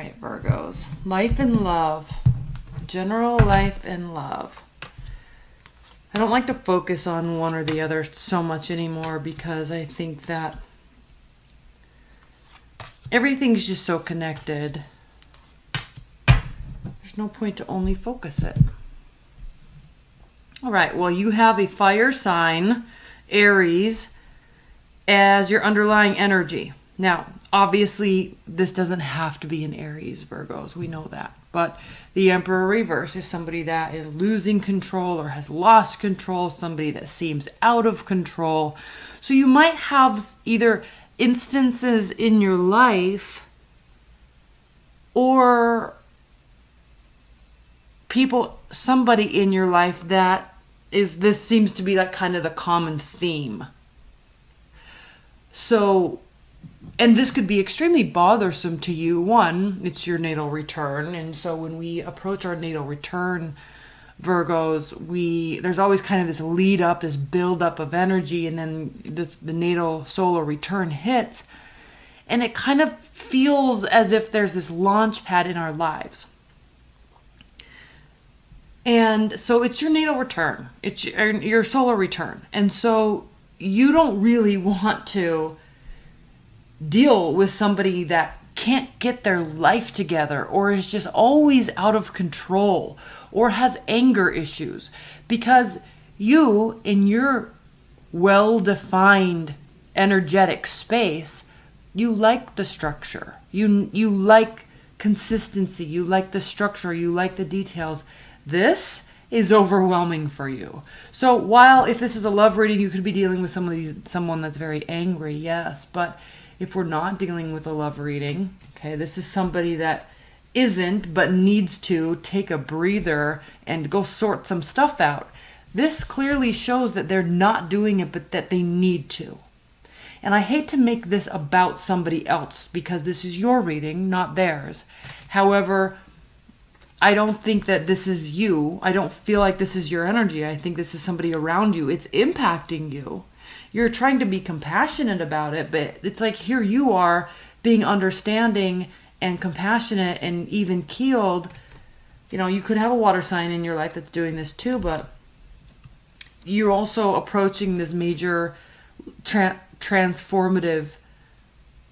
right, Virgos. Life and love. General life and love. I don't like to focus on one or the other so much anymore because I think that everything's just so connected. There's no point to only focus it. All right, well, you have a fire sign, Aries, as your underlying energy. Now, obviously, this doesn't have to be an Aries, Virgos. We know that. But the Emperor reverse is somebody that is losing control or has lost control, somebody that seems out of control. So you might have either instances in your life or somebody in your life that this seems to be like kind of the common theme. So, and this could be extremely bothersome to you. One, it's your natal return. And so when we approach our natal return, Virgos, there's always kind of this lead up, this build up of energy. And then the natal solar return hits. And it kind of feels as if there's this launch pad in our lives. And so it's your natal return. It's your solar return. And so you don't really want to deal with somebody that can't get their life together or is just always out of control or has anger issues, because you, in your well-defined energetic space, you like the structure. You like consistency. You like the structure. You like the details. This is overwhelming for you. So while if this is a love reading, you could be dealing with someone that's very angry, yes. But if we're not dealing with a love reading, okay, this is somebody that isn't but needs to take a breather and go sort some stuff out. This clearly shows that they're not doing it, but that they need to. And I hate to make this about somebody else because this is your reading, not theirs. However, I don't think that this is you. I don't feel like this is your energy. I think this is somebody around you. It's impacting you. You're trying to be compassionate about it, but it's like here you are being understanding and compassionate and even keeled. You know, you could have a water sign in your life that's doing this too, but you're also approaching this major transformative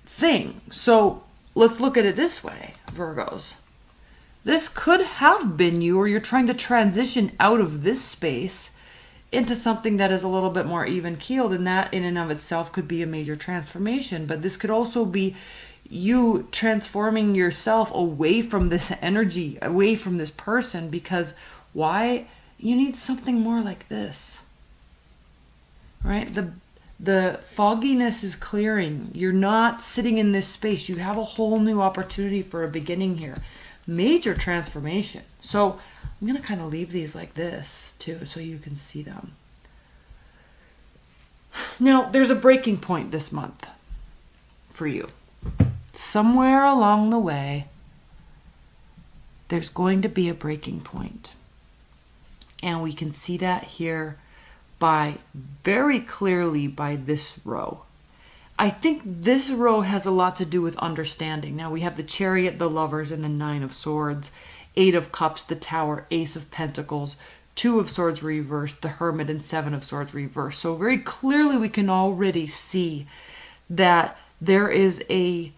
thing. So let's look at it this way, Virgos. This could have been you, or you're trying to transition out of this space into something that is a little bit more even keeled, and that in and of itself could be a major transformation. But this could also be you transforming yourself away from this energy, away from this person, because why? You need something more like this, right? The fogginess is clearing. You're not sitting in this space. You have a whole new opportunity for a beginning here. Major transformation. So I'm going to kind of leave these like this too, so you can see them. Now, there's a breaking point this month for you. Somewhere along the way, there's going to be a breaking point. And we can see that here very clearly by this row. I think this row has a lot to do with understanding. Now we have the Chariot, the Lovers, and the Nine of Swords, Eight of Cups, the Tower, Ace of Pentacles, Two of Swords reversed, the Hermit, and Seven of Swords reversed. So very clearly we can already see that there is a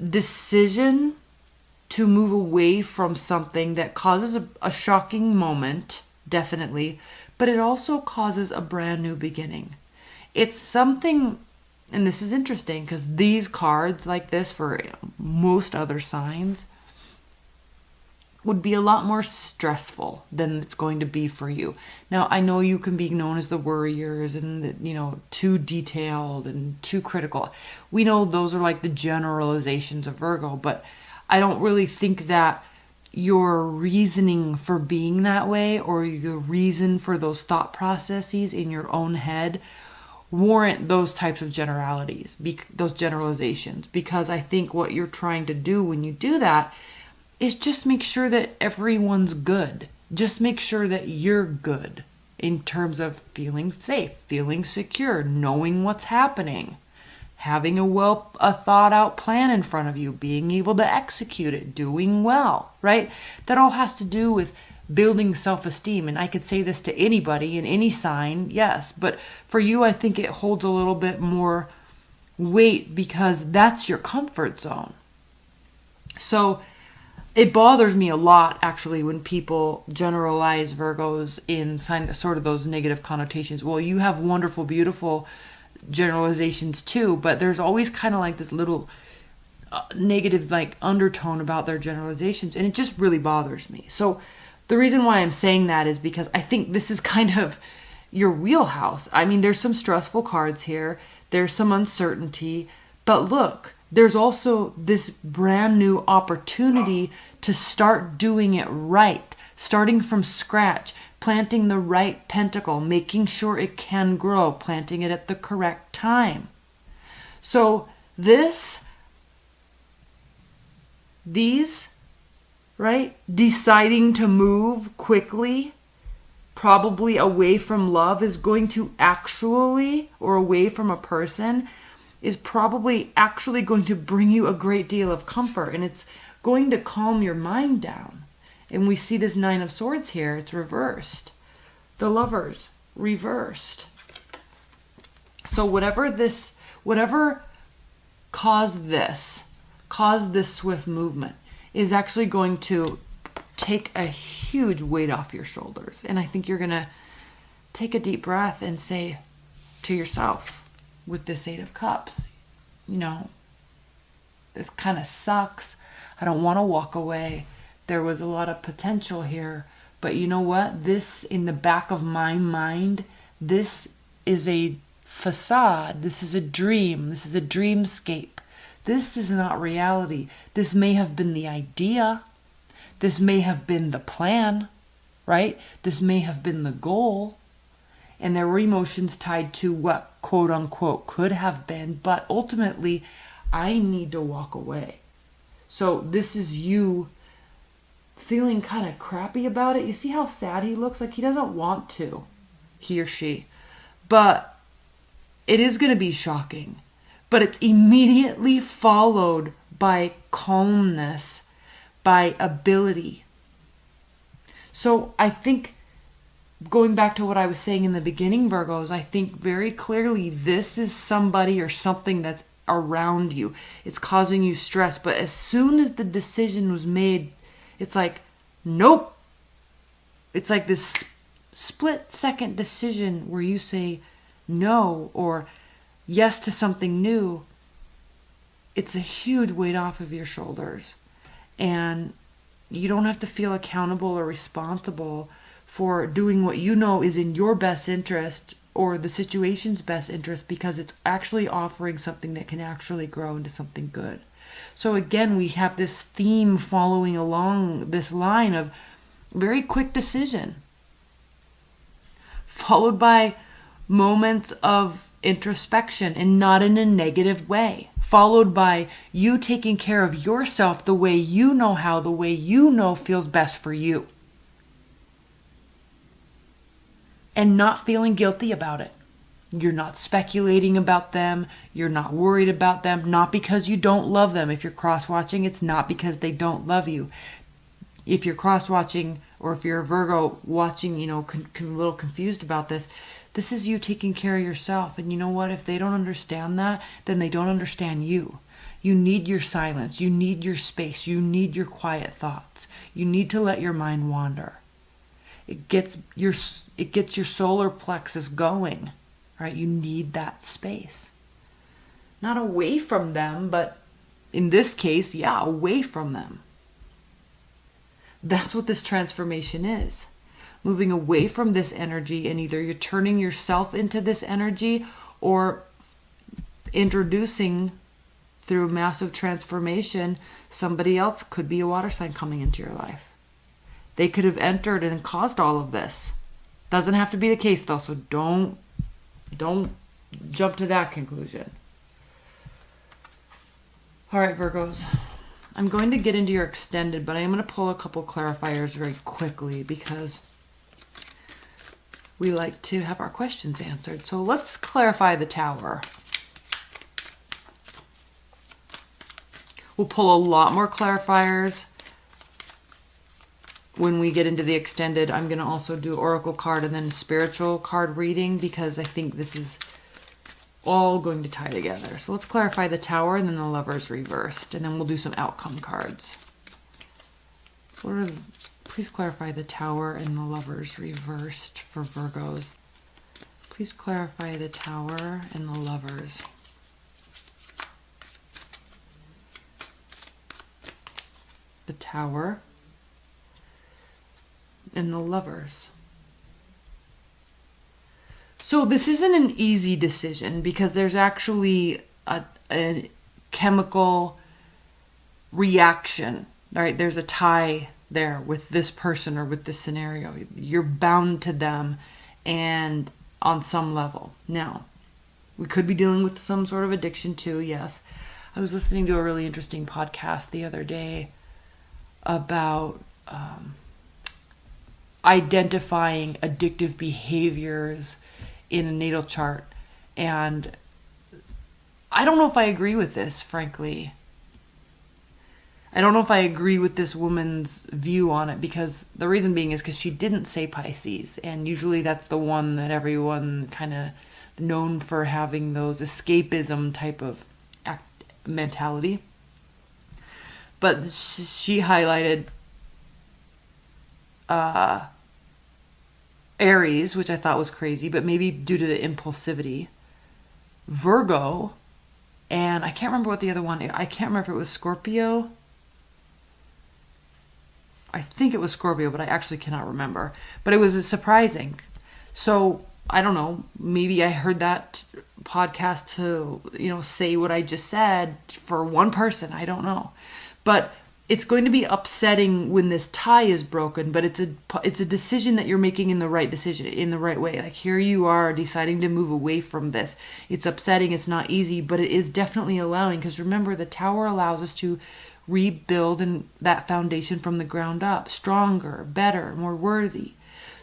decision to move away from something that causes a shocking moment, definitely, but it also causes a brand new beginning. It's something. And this is interesting because these cards like this for most other signs would be a lot more stressful than it's going to be for you. Now, I know you can be known as the worriers and, too detailed and too critical. We know those are like the generalizations of Virgo, but I don't really think that your reasoning for being that way or your reason for those thought processes in your own head warrant those types of those generalizations, because I think what you're trying to do when you do that is just make sure that everyone's good. Just make sure that you're good in terms of feeling safe, feeling secure, knowing what's happening. having a thought out plan in front of you, being able to execute it, doing well, right? That all has to do with building self-esteem. And I could say this to anybody in any sign, yes, but for you, I think it holds a little bit more weight because that's your comfort zone. So it bothers me a lot, actually, when people generalize Virgos in sort of those negative connotations. Well, you have wonderful, beautiful generalizations too, but there's always kind of like this little negative like undertone about their generalizations, and it just really bothers me. So the reason why I'm saying that is because I think this is kind of your wheelhouse. I mean, there's some stressful cards here. There's some uncertainty. But look, there's also this brand new opportunity to start doing it right, starting from scratch, planting the right pentacle, making sure it can grow, planting it at the correct time. So these, right? Deciding to move quickly, probably away from love is going to actually, or away from a person, is probably actually going to bring you a great deal of comfort, and it's going to calm your mind down. And we see this Nine of Swords here, it's reversed. The Lovers, reversed. So whatever caused this swift movement is actually going to take a huge weight off your shoulders. And I think you're going to take a deep breath and say to yourself with this Eight of Cups, you know, this kind of sucks. I don't want to walk away. There was a lot of potential here. But you know what? This, in the back of my mind, this is a facade. This is a dream. This is a dreamscape. This is not reality. This may have been the idea. This may have been the plan, right? This may have been the goal. And there were emotions tied to what, quote unquote, could have been. But ultimately, I need to walk away. So this is you feeling kind of crappy about it. You see how sad he looks? Like he doesn't want to, he or she. But it is going to be shocking. But it's immediately followed by calmness, by ability. So I think, going back to what I was saying in the beginning, Virgos, I think very clearly this is somebody or something that's around you. It's causing you stress. But as soon as the decision was made, it's like, nope. It's like this split-second decision where you say no or yes to something new. It's a huge weight off of your shoulders. And you don't have to feel accountable or responsible for doing what you know is in your best interest or the situation's best interest, because it's actually offering something that can actually grow into something good. So again, we have this theme following along this line of very quick decision, followed by moments of introspection, and not in a negative way, followed by you taking care of yourself the way you know how, the way you know feels best for you, and not feeling guilty about it. You're not speculating about them. You're not worried about them. Not because you don't love them. If you're cross-watching, it's not because they don't love you. If you're cross-watching, or if you're a Virgo watching, you know, a little confused about this, this is you taking care of yourself. And you know what? If they don't understand that, then they don't understand you. You need your silence. You need your space. You need your quiet thoughts. You need to let your mind wander. It gets your solar plexus going. Right? You need that space. Not away from them, but in this case, yeah, away from them. That's what this transformation is. Moving away from this energy, and either you're turning yourself into this energy or introducing through massive transformation, somebody else could be a water sign coming into your life. They could have entered and caused all of this. Doesn't have to be the case though, so don't jump to that conclusion. All right, Virgos. I'm going to get into your extended, but I am going to pull a couple clarifiers very quickly because we like to have our questions answered. So let's clarify the Tower. We'll pull a lot more clarifiers when we get into the extended. I'm going to also do oracle card and then spiritual card reading, because I think this is all going to tie together. So let's clarify the Tower and then the Lovers reversed, and then we'll do some outcome cards. Please clarify the Tower and the Lovers reversed for Virgos. Please clarify the Tower and the Lovers. The Tower and the Lovers. So this isn't an easy decision, because there's actually a chemical reaction, right? There's a tie there with this person or with this scenario. You're bound to them, and on some level. Now, we could be dealing with some sort of addiction too, yes. I was listening to a really interesting podcast the other day about identifying addictive behaviors in a natal chart. And I don't know if I agree with this, frankly. I don't know if I agree with this woman's view on it, because the reason being is because she didn't say Pisces. And usually that's the one that everyone kind of known for having those escapism type of mentality. But she highlighted Aries, which I thought was crazy, but maybe due to the impulsivity. Virgo, and I can't remember what the other one, I can't remember if it was Scorpio. I think it was Scorpio, but I actually cannot remember. But it was surprising. So, I don't know, maybe I heard that podcast to, say what I just said for one person. I don't know. But it's going to be upsetting when this tie is broken, but it's a decision that you're making in the right way. Like, here you are deciding to move away from this. It's upsetting, it's not easy, but it is definitely allowing, because remember, the Tower allows us to rebuild that foundation from the ground up, stronger, better, more worthy.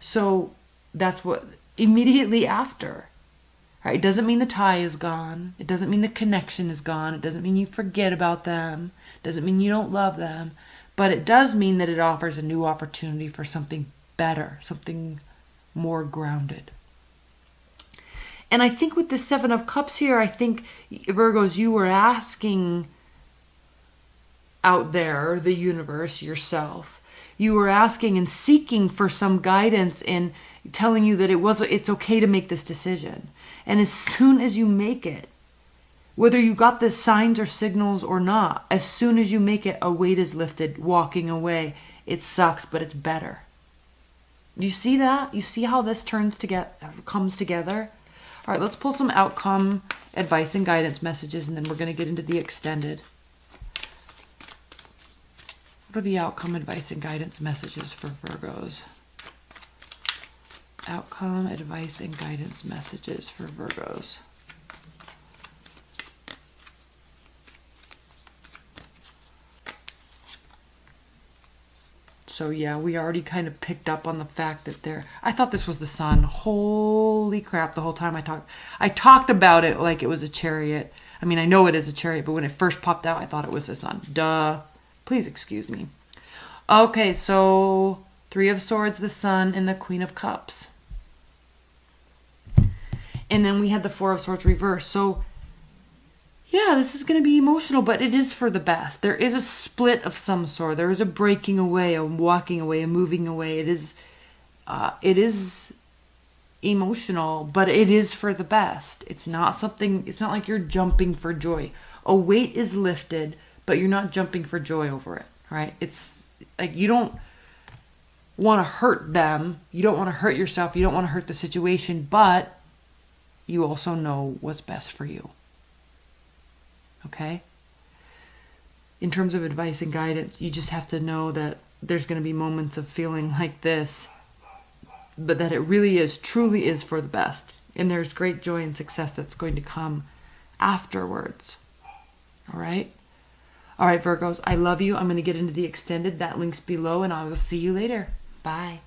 So that's what immediately after. Right? It doesn't mean the tie is gone. It doesn't mean the connection is gone. It doesn't mean you forget about them. It doesn't mean you don't love them. But it does mean that it offers a new opportunity for something better, something more grounded. And I think with the Seven of Cups here, I think, Virgos, you were asking out there, the universe, yourself. You were asking and seeking for some guidance in telling you that it's okay to make this decision. And as soon as you make it, whether you got the signs or signals or not, as soon as you make it, a weight is lifted, walking away. It sucks, but it's better. You see that? You see how this comes together? All right, let's pull some outcome, advice, and guidance messages, and then we're going to get into the extended. What are the outcome, advice, and guidance messages for Virgos? Outcome, advice, and guidance messages for Virgos. So yeah, we already kind of picked up on the fact that I thought this was the sun. Holy crap, the whole time I talked about it like it was a chariot. I mean, I know it is a chariot, but when it first popped out, I thought it was the sun. Duh. Please excuse me. Okay, so Three of Swords, the Sun, and the Queen of Cups. And then we had the Four of Swords reversed. So yeah, this is going to be emotional, but it is for the best. There is a split of some sort. There is a breaking away, a walking away, a moving away. It is emotional, but it is for the best. It's not like you're jumping for joy. A weight is lifted, but you're not jumping for joy over it, right? It's like you don't want to hurt them. You don't want to hurt yourself. You don't want to hurt the situation, but you also know what's best for you. Okay? In terms of advice and guidance, you just have to know that there's going to be moments of feeling like this, but that it really truly is for the best. And there's great joy and success that's going to come afterwards. All right? All right, Virgos, I love you. I'm going to get into the extended. That link's below, and I will see you later. Bye.